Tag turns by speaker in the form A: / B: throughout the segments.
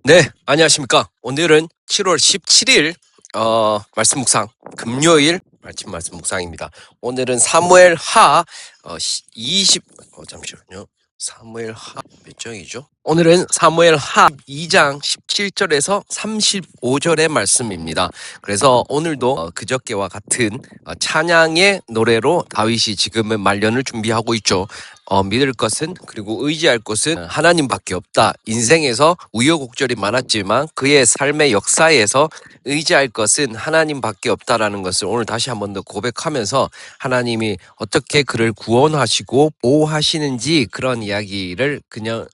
A: 네, 안녕하십니까. 오늘은 7월 17일, 말씀 묵상, 금요일 말씀 묵상입니다. 오늘은 사무엘 하, 잠시만요. 사무엘 하, 몇 장이죠? 오늘은 사무엘 하 2장 17절에서 35절의 말씀입니다. 그래서 오늘도 그저께와 같은 찬양의 노래로 다윗이 지금은 말년을 준비하고 있죠. 믿을 것은 그리고 의지할 것은 하나님밖에 없다. 인생에서 우여곡절이 많았지만 그의 삶의 역사에서 의지할 것은 하나님밖에 없다라는 것을 오늘 다시 한 번 더 고백하면서 하나님이 어떻게 그를 구원하시고 보호하시는지 그런 이야기를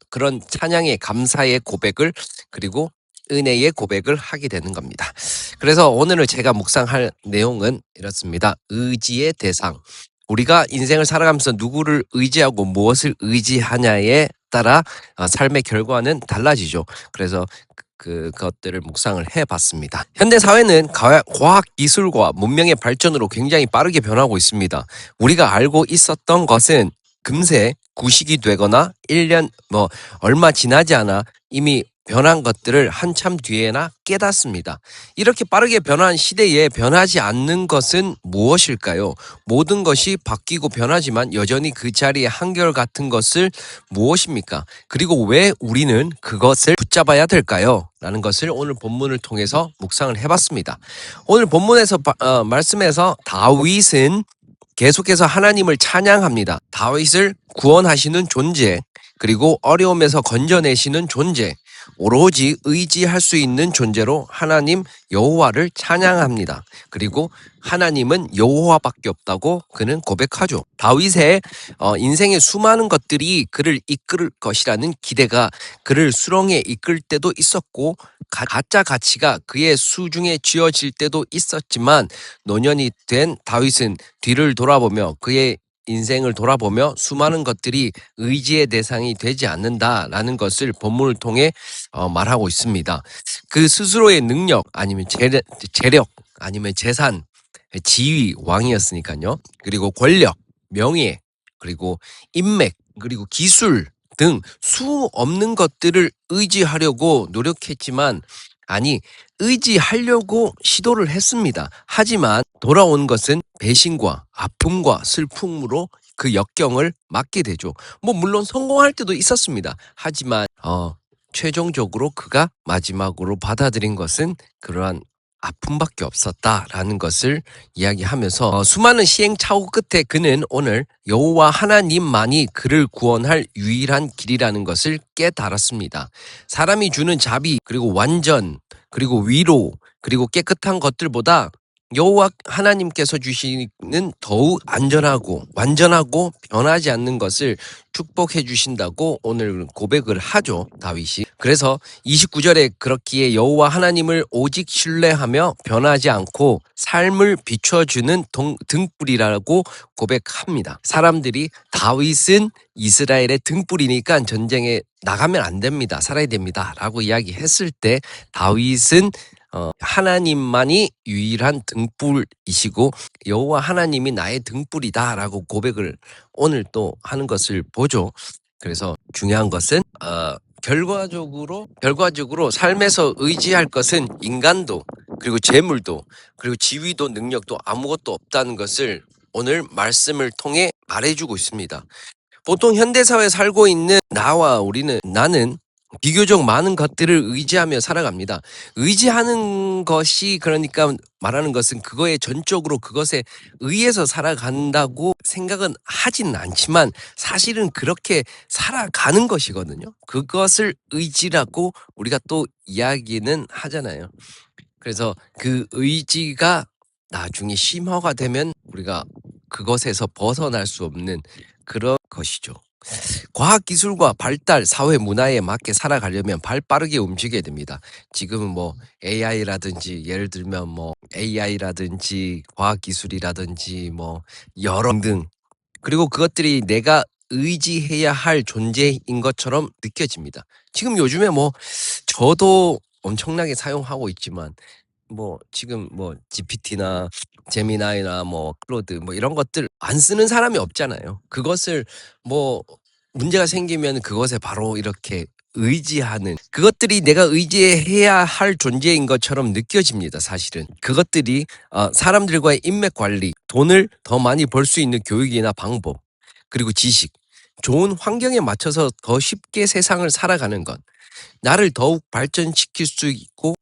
A: 그런 찬양의 감사의 고백을 그리고 은혜의 고백을 하게 되는 겁니다. 그래서 오늘 제가 묵상할 내용은 이렇습니다. 의지의 대상. 우리가 인생을 살아가면서 누구를 의지하고 무엇을 의지하냐에 따라 삶의 결과는 달라지죠. 그래서 그것들을 묵상을 해봤습니다. 현대 사회는 과학 기술과 문명의 발전으로 굉장히 빠르게 변하고 있습니다. 우리가 알고 있었던 것은 금세 구식이 되거나 1년 얼마 지나지 않아 이미 변한 것들을 한참 뒤에나 깨닫습니다. 이렇게 빠르게 변한 시대에 변하지 않는 것은 무엇일까요? 모든 것이 바뀌고 변하지만 여전히 그 자리에 한결같은 것을 무엇입니까? 그리고 왜 우리는 그것을 붙잡아야 될까요? 라는 것을 오늘 본문을 통해서 묵상을 해봤습니다. 오늘 본문에서 말씀에서 다윗은 계속해서 하나님을 찬양합니다. 다윗을 구원하시는 존재, 그리고 어려움에서 건져내시는 존재, 오로지 의지할 수 있는 존재로 하나님 여호와를 찬양합니다. 그리고 하나님은 여호와밖에 없다고 그는 고백하죠. 다윗의 인생의 수많은 것들이 그를 이끌 것이라는 기대가 그를 수렁에 이끌 때도 있었고 가짜 가치가 그의 수중에 쥐어질 때도 있었지만 노년이 된 다윗은 뒤를 돌아보며 그의 인생을 돌아보며 수많은 것들이 의지의 대상이 되지 않는다라는 것을 본문을 통해 말하고 있습니다. 그 스스로의 능력 아니면 재력 아니면 재산, 지위, 왕이었으니까요. 그리고 권력, 명예, 그리고 인맥, 그리고 기술 등 수 없는 것들을 의지하려고 노력했지만 의지하려고 시도를 했습니다. 하지만 돌아온 것은 배신과 아픔과 슬픔으로 그 역경을 맞게 되죠. 물론 성공할 때도 있었습니다. 하지만 최종적으로 그가 마지막으로 받아들인 것은 그러한 아픔밖에 없었다라는 것을 이야기하면서 수많은 시행착오 끝에 그는 오늘 여호와 하나님만이 그를 구원할 유일한 길이라는 것을 깨달았습니다. 사람이 주는 자비 그리고 완전 그리고 위로 그리고 깨끗한 것들보다 여호와 하나님께서 주시는 더욱 안전하고 완전하고 변하지 않는 것을 축복해 주신다고 오늘 고백을 하죠, 다윗이. 그래서 29절에 그렇기에 여호와 하나님을 오직 신뢰하며 변하지 않고 삶을 비춰주는 등불이라고 고백합니다. 사람들이 다윗은 이스라엘의 등불이니까 전쟁에 나가면 안 됩니다. 살아야 됩니다. 라고 이야기했을 때 다윗은 하나님만이 유일한 등불이시고 여호와 하나님이 나의 등불이다라고 고백을 오늘 또 하는 것을 보죠. 그래서 중요한 것은 결과적으로 삶에서 의지할 것은 인간도 그리고 재물도 그리고 지위도 능력도 아무것도 없다는 것을 오늘 말씀을 통해 말해주고 있습니다. 보통 현대사회에 살고 있는 나는 비교적 많은 것들을 의지하며 살아갑니다. 의지하는 것이 그러니까 말하는 것은 그거에 전적으로 그것에 의해서 살아간다고 생각은 하진 않지만 사실은 그렇게 살아가는 것이거든요. 그것을 의지라고 우리가 또 이야기는 하잖아요. 그래서 그 의지가 나중에 심화가 되면 우리가 그것에서 벗어날 수 없는 그런 것이죠. 과학기술과 발달, 사회 문화에 맞게 살아가려면 발 빠르게 움직여야 됩니다. 지금은 AI라든지 예를 들면 AI라든지 과학기술이라든지 여러 등 그리고 그것들이 내가 의지해야 할 존재인 것처럼 느껴집니다. 지금 요즘에 저도 엄청나게 사용하고 있지만 지금 GPT나 제미나이나 클로드 이런 것들 안 쓰는 사람이 없잖아요. 그것을 문제가 생기면 그것에 바로 이렇게 의지하는 그것들이 내가 의지해야 할 존재인 것처럼 느껴집니다. 사실은 그것들이 사람들과의 인맥 관리, 돈을 더 많이 벌 수 있는 교육이나 방법, 그리고 지식, 좋은 환경에 맞춰서 더 쉽게 세상을 살아가는 것, 나를 더욱 발전시킬 수 있고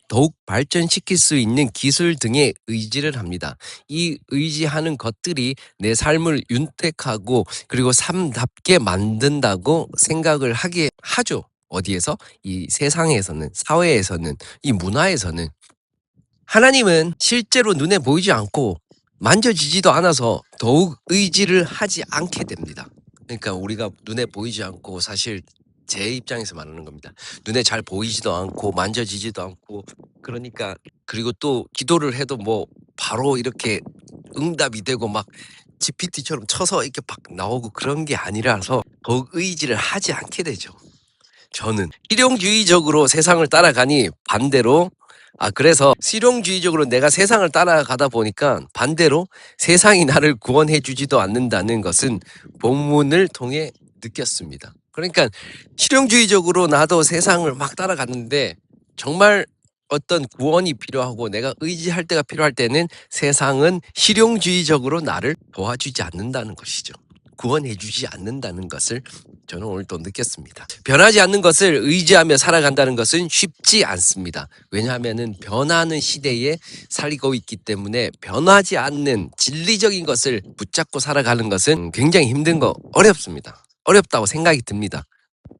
A: 더욱 발전시킬 수 있는 기술 등에 의지를 합니다. 이 의지하는 것들이 내 삶을 윤택하고 그리고 삶답게 만든다고 생각을 하게 하죠. 어디에서? 이 세상에서는, 사회에서는, 이 문화에서는. 하나님은 실제로 눈에 보이지 않고 만져지지도 않아서 더욱 의지를 하지 않게 됩니다. 그러니까 우리가 눈에 보이지 않고, 사실 제 입장에서 말하는 겁니다. 눈에 잘 보이지도 않고 만져지지도 않고, 그러니까 그리고 또 기도를 해도 뭐 바로 이렇게 응답이 되고 막 GPT처럼 쳐서 이렇게 막 나오고 그런 게 아니라서 더욱 의지를 하지 않게 되죠. 저는 실용주의적으로 세상을 따라가니 반대로 그래서 실용주의적으로 내가 세상을 따라가다 보니까 반대로 세상이 나를 구원해 주지도 않는다는 것은 본문을 통해 느꼈습니다. 그러니까 실용주의적으로 나도 세상을 막 따라갔는데 정말 어떤 구원이 필요하고 내가 의지할 때가 필요할 때는 세상은 실용주의적으로 나를 도와주지 않는다는 것이죠. 구원해 주지 않는다는 것을 저는 오늘 또 느꼈습니다. 변하지 않는 것을 의지하며 살아간다는 것은 쉽지 않습니다. 왜냐하면 변하는 시대에 살고 있기 때문에 변하지 않는 진리적인 것을 붙잡고 살아가는 것은 굉장히 힘든 거, 어렵습니다. 어렵다고 생각이 듭니다.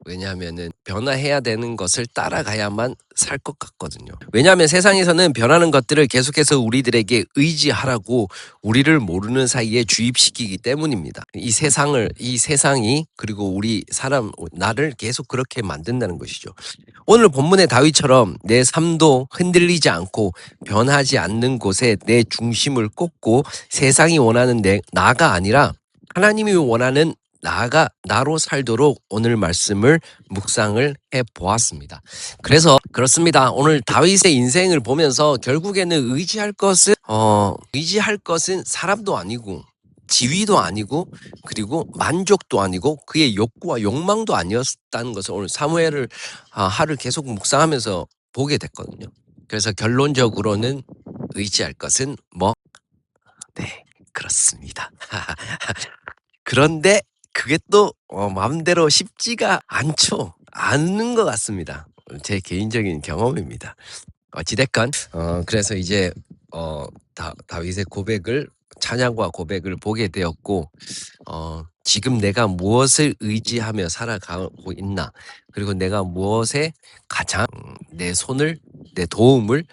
A: 왜냐하면 변화해야 되는 것을 따라가야만 살 것 같거든요. 왜냐하면 세상에서는 변하는 것들을 계속해서 우리들에게 의지하라고 우리를 모르는 사이에 주입시키기 때문입니다. 이 세상이 그리고 우리 나를 계속 그렇게 만든다는 것이죠. 오늘 본문의 다윗처럼 내 삶도 흔들리지 않고 변하지 않는 곳에 내 중심을 꽂고 세상이 원하는 나가 아니라 하나님이 원하는 나로 살도록 오늘 말씀을 묵상을 해 보았습니다. 그래서 그렇습니다. 오늘 다윗의 인생을 보면서 결국에는 의지할 것은 사람도 아니고 지위도 아니고 그리고 만족도 아니고 그의 욕구와 욕망도 아니었다는 것을 오늘 사무엘을 하루 계속 묵상하면서 보게 됐거든요. 그래서 결론적으로는 의지할 것은 네, 그렇습니다. 그런데 그게 또 마음대로 쉽지가 않는 것 같습니다. 제 개인적인 경험입니다. 어찌됐건 그래서 이제 다윗의 찬양과 고백을 보게 되었고, 지금 내가 무엇을 의지하며 살아가고 있나, 그리고 내가 무엇에 가장 내 도움을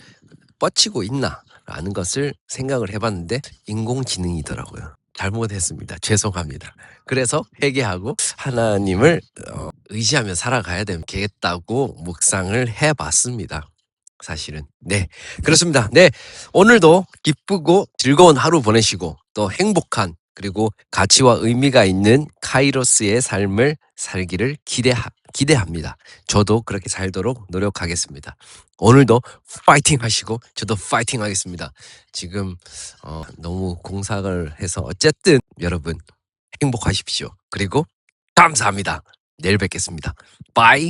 A: 뻗치고 있나 라는 것을 생각을 해봤는데 인공지능이더라고요. 잘못했습니다. 죄송합니다. 그래서 회개하고 하나님을 의지하며 살아가야 되겠다고 묵상을 해봤습니다. 사실은. 네, 그렇습니다. 네, 오늘도 기쁘고 즐거운 하루 보내시고 또 행복한 그리고 가치와 의미가 있는 카이로스의 삶을 살기를 기대합니다. 저도 그렇게 살도록 노력하겠습니다. 오늘도 파이팅 하시고 저도 파이팅 하겠습니다. 지금 너무 공삭을 해서 어쨌든 여러분 행복하십시오. 그리고 감사합니다. 내일 뵙겠습니다. 바이.